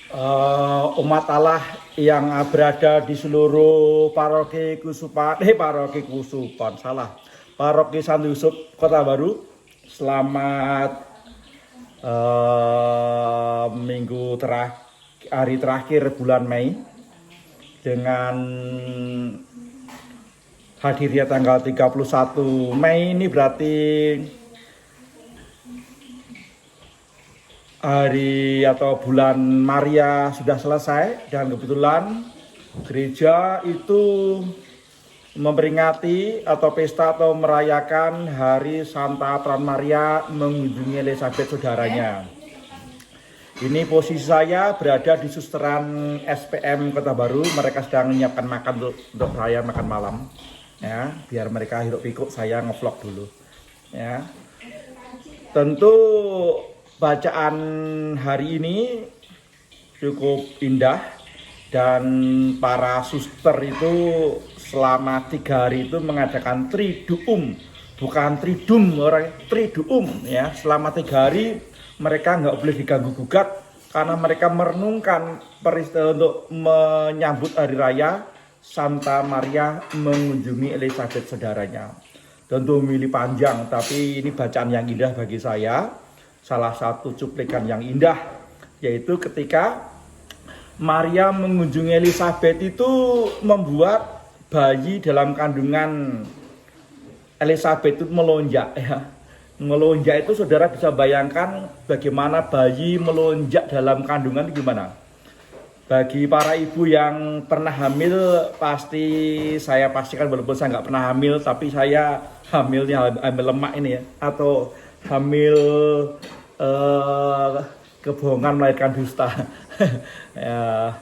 Umat Allah yang berada di seluruh paroki Kusupan, salah, paroki Santo Yusuf Kota Baru. Selamat hari terakhir bulan Mei dengan hadirnya tanggal 31 Mei ini berarti hari atau bulan Maria sudah selesai, dan kebetulan gereja itu memperingati atau pesta atau merayakan hari Santa Peran Maria mengunjungi Elizabeth saudaranya. Ini posisi saya berada di susteran SPM Kota Baru. Mereka sedang menyiapkan makan untuk saya makan malam, ya, biar mereka hiruk pikuk, saya ngevlog dulu, ya. Tentu bacaan hari ini cukup indah, dan para suster itu selama 3 hari itu mengadakan triduum, bukan tridum, orang triduum, ya. Selama 3 hari mereka nggak boleh diganggu gugat karena mereka merenungkan peristiwa untuk menyambut hari raya Santa Maria mengunjungi Elizabeth saudaranya. Tentu milih panjang, tapi ini bacaan yang indah bagi saya. Salah satu cuplikan yang indah yaitu ketika Maria mengunjungi Elizabeth itu membuat bayi dalam kandungan Elizabeth itu melonjak, ya. Melonjak itu saudara bisa bayangkan bagaimana bayi melonjak dalam kandungan itu gimana. Bagi para ibu yang pernah hamil, saya pastikan, walaupun saya nggak pernah hamil, tapi saya hamil lemak ini, ya, atau hamil kebohongan melahirkan dusta. Ya.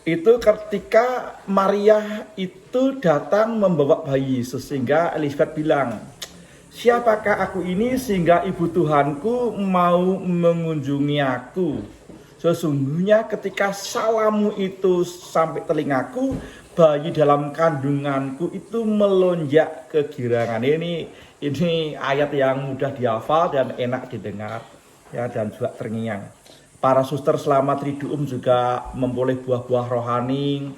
Itu ketika Maria itu datang membawa bayi Yesus, sehingga Elizabeth bilang, "Siapakah aku ini sehingga ibu Tuhanku mau mengunjungi aku? Sesungguhnya ketika salammu itu sampai telingaku, bayi dalam kandunganku itu melonjak kegirangan." Ini ayat yang mudah dihafal dan enak didengar, ya, dan juga terngiang. Para suster selama triduum juga memperoleh buah-buah rohani.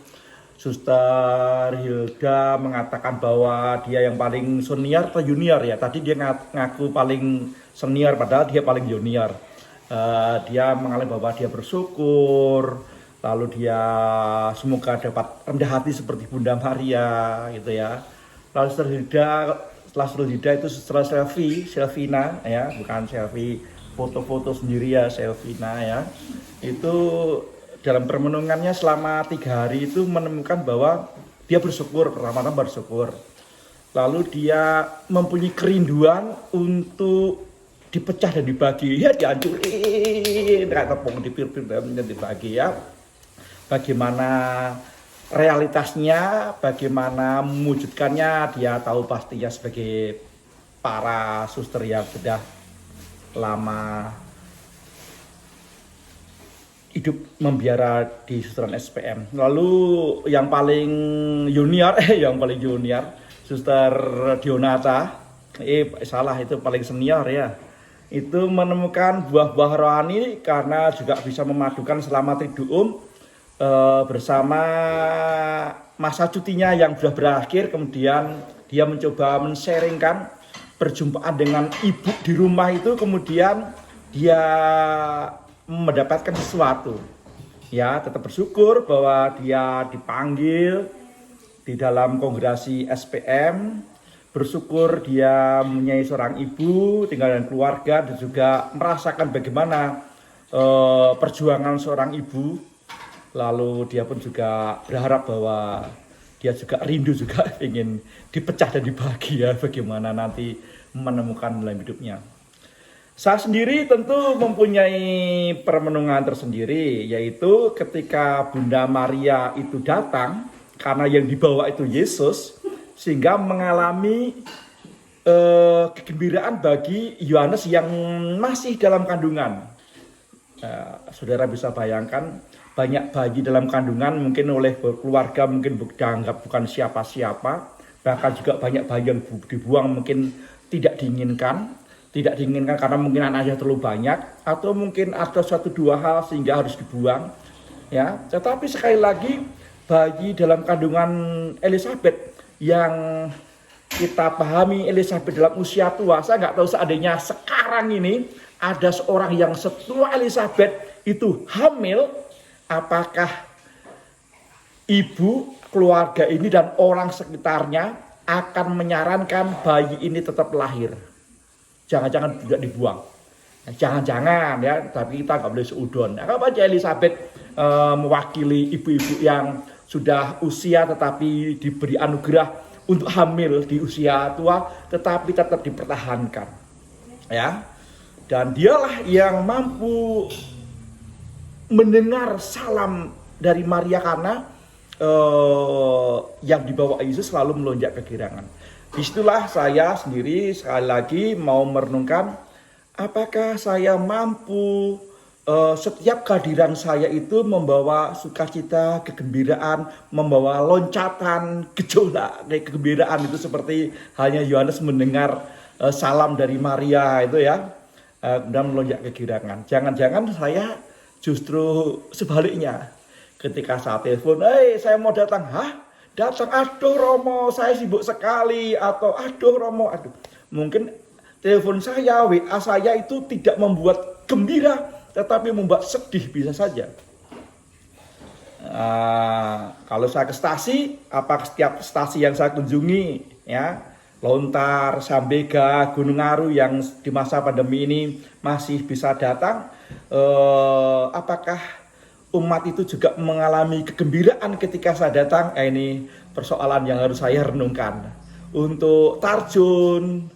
Suster Hilda mengatakan bahwa dia yang paling senior atau junior, ya. Tadi dia ngaku paling senior padahal dia paling junior. Dia mengalami bahwa dia bersyukur, lalu dia semoga dapat rendah hati seperti Bunda Maria, gitu, ya. Lalu Suster Hilda itu setelah Selvina, ya, bukan selfie foto-foto sendiri, ya, Selvina, ya. Itu dalam permenungannya selama 3 hari itu menemukan bahwa dia bersyukur, pertama-tama bersyukur. Lalu dia mempunyai kerinduan untuk dipecah dan dibagi, ya, dihancurin kayak tepung, dipir-pir dan dibagi, ya. Bagaimana realitasnya, bagaimana mewujudkannya, dia tahu pastinya sebagai para suster yang sudah lama hidup membiara di susteran SPM. Lalu yang paling junior, Suster Dionata, salah, itu paling senior, ya. Itu menemukan buah-buah rohani karena juga bisa memadukan selama triduum bersama masa cutinya yang sudah berakhir. Kemudian dia mencoba men-sharingkan perjumpaan dengan ibu di rumah itu, kemudian dia mendapatkan sesuatu, ya. Tetap bersyukur bahwa dia dipanggil di dalam kongregasi SPM, bersyukur dia mempunyai seorang ibu tinggal dengan keluarga, dan juga merasakan bagaimana perjuangan seorang ibu. Lalu dia pun juga berharap bahwa dia juga rindu juga ingin dipecah dan dibagi, ya, bagaimana nanti menemukan dalam hidupnya. Saya sendiri tentu mempunyai permenungan tersendiri, yaitu ketika Bunda Maria itu datang, karena yang dibawa itu Yesus, sehingga mengalami kegembiraan bagi Yohanes yang masih dalam kandungan. Saudara bisa bayangkan, banyak bayi dalam kandungan mungkin oleh keluarga mungkin dianggap bukan siapa-siapa, bahkan juga banyak bayi yang dibuang mungkin tidak diinginkan. tidak diinginkan karena mungkin anaknya terlalu banyak, atau mungkin ada satu dua hal sehingga harus dibuang. Ya, tetapi sekali lagi bayi dalam kandungan Elizabeth yang kita pahami Elizabeth dalam usia tua, saya nggak tahu seandainya sekarang ini ada seorang yang setua Elizabeth itu hamil, apakah ibu, keluarga ini dan orang sekitarnya akan menyarankan bayi ini tetap lahir. Jangan-jangan tidak dibuang. Jangan-jangan ya, tapi kita nggak boleh seudon. Apa aja Elizabeth mewakili ibu-ibu yang sudah usia tetapi diberi anugerah untuk hamil di usia tua, tetapi tetap dipertahankan. Ya, dan dialah yang mampu mendengar salam dari Maria karena yang dibawa Yesus selalu melonjak kegirangan. Disitulah saya sendiri sekali lagi mau merenungkan apakah saya mampu setiap kehadiran saya itu membawa sukacita, kegembiraan, membawa loncatan, gejolak, kegembiraan itu seperti halnya Yohanes mendengar salam dari Maria itu ya, kemudian melonjak kegirangan. Jangan-jangan saya justru sebaliknya. Ketika saat telepon, saya mau datang, datang, aduh Romo, saya sibuk sekali, atau aduh Romo, aduh. Mungkin telepon saya, WA saya itu tidak membuat gembira, tetapi membuat sedih bisa saja. Kalau saya ke stasi, apa setiap stasi yang saya kunjungi, ya, Lontar, Sambega, Gunung Aru yang di masa pandemi ini masih bisa datang, apakah umat itu juga mengalami kegembiraan ketika saya datang? Ini persoalan yang harus saya renungkan. Untuk Tarjun,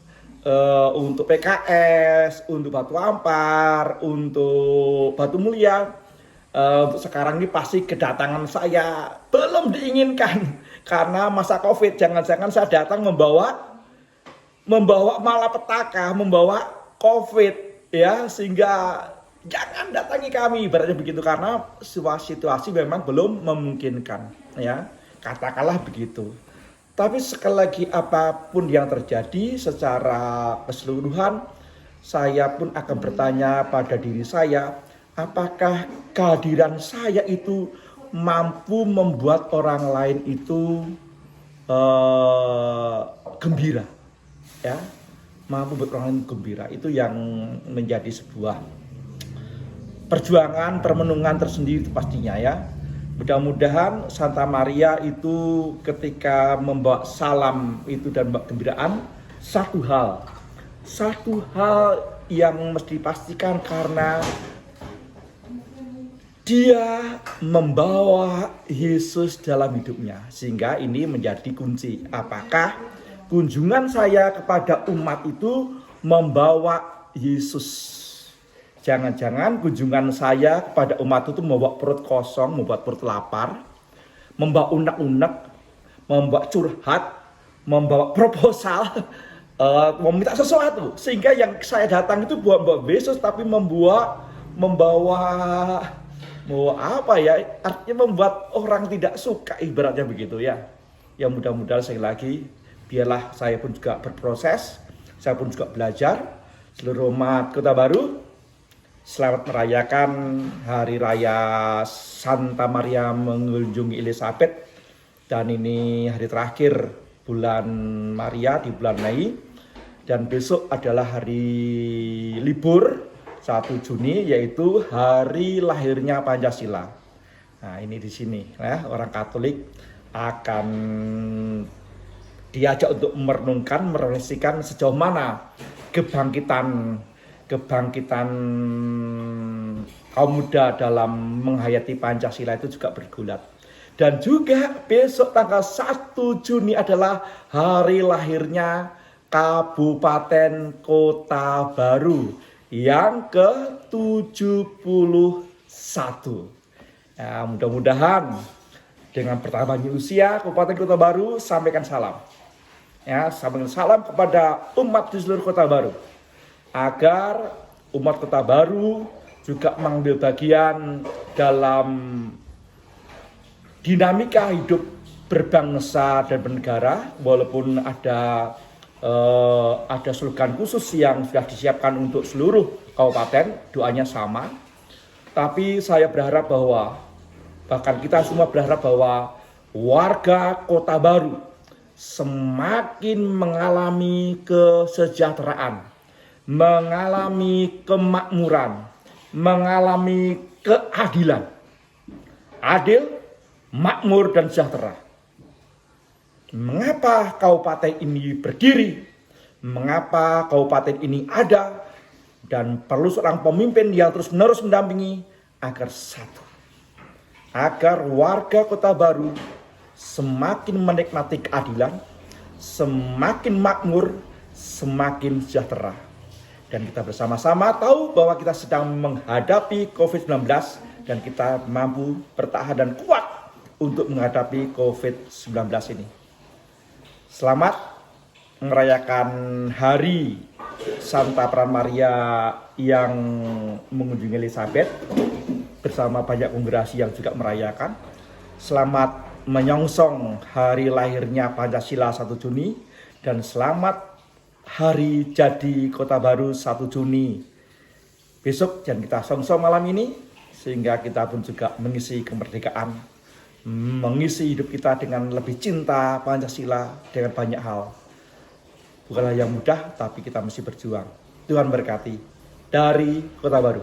untuk PKS, untuk Batu Ampar, untuk Batu Mulia, untuk sekarang ini pasti kedatangan saya belum diinginkan karena masa COVID. Jangan-jangan saya datang membawa malapetaka, membawa COVID, ya, sehingga jangan datangi kami, ibaratnya begitu, karena situasi memang belum memungkinkan, ya, katakanlah begitu. Tapi sekali lagi apapun yang terjadi secara keseluruhan, saya pun akan bertanya pada diri saya, apakah kehadiran saya itu mampu membuat orang lain itu gembira, ya, mampu membuat orang lain gembira. Itu yang menjadi sebuah perjuangan, permenungan tersendiri pastinya, ya. Mudah-mudahan Santa Maria itu ketika membawa salam itu dan membawa gembiraan, satu hal yang mesti dipastikan karena dia membawa Yesus dalam hidupnya. Sehingga ini menjadi kunci. Apakah kunjungan saya kepada umat itu membawa Yesus? Jangan-jangan kunjungan saya kepada umat itu membawa perut kosong, membuat perut lapar, membawa unek-unek, membawa curhat, membawa proposal, meminta sesuatu. Sehingga yang saya datang itu bukan membawa Yesus, tapi membawa apa ya? Artinya membuat orang tidak suka, ibaratnya begitu, ya. Yang mudah-mudahan sekali lagi, biarlah saya pun juga berproses, saya pun juga belajar. Seluruh umat Kota Baru, selamat merayakan Hari Raya Santa Maria mengunjungi Elizabeth. Dan ini hari terakhir bulan Maria di bulan Mei. Dan besok adalah hari libur 1 Juni, yaitu hari lahirnya Pancasila. Nah, ini di sini ya, orang Katolik akan diajak untuk merenungkan, merefleksikan sejauh mana kebangkitan kaum muda dalam menghayati Pancasila itu juga bergulat. Dan juga besok tanggal 1 Juni adalah hari lahirnya Kabupaten Kota Baru yang ke-71. Ya, mudah-mudahan dengan pertambahannya usia Kabupaten Kota Baru, sampaikan salam. Ya, sampaikan salam kepada umat di seluruh Kota Baru, agar umat Kota Baru juga mengambil bagian dalam dinamika hidup berbangsa dan bernegara, walaupun ada ada slogan khusus yang sudah disiapkan untuk seluruh kabupaten, doanya sama. Tapi saya berharap bahwa, bahkan kita semua berharap bahwa warga Kota Baru semakin mengalami kesejahteraan, mengalami kemakmuran, mengalami keadilan. Adil, makmur, dan sejahtera. Mengapa kabupaten ini berdiri? Mengapa kabupaten ini ada? Dan perlu seorang pemimpin yang terus-menerus mendampingi agar satu. Agar warga Kota Baru semakin menikmati keadilan, semakin makmur, semakin sejahtera. Dan kita bersama-sama tahu bahwa kita sedang menghadapi COVID-19 dan kita mampu bertahan dan kuat untuk menghadapi COVID-19 ini. Selamat merayakan Hari Santa Peran Maria yang mengunjungi Elizabeth bersama banyak kongregasi yang juga merayakan. Selamat menyongsong hari lahirnya Pancasila 1 Juni dan selamat hari jadi Kota Baru 1 Juni besok, dan kita songsong malam ini sehingga kita pun juga mengisi kemerdekaan, mengisi hidup kita dengan lebih cinta Pancasila dengan banyak hal. Bukanlah yang mudah, tapi kita mesti berjuang. Tuhan berkati dari Kota Baru.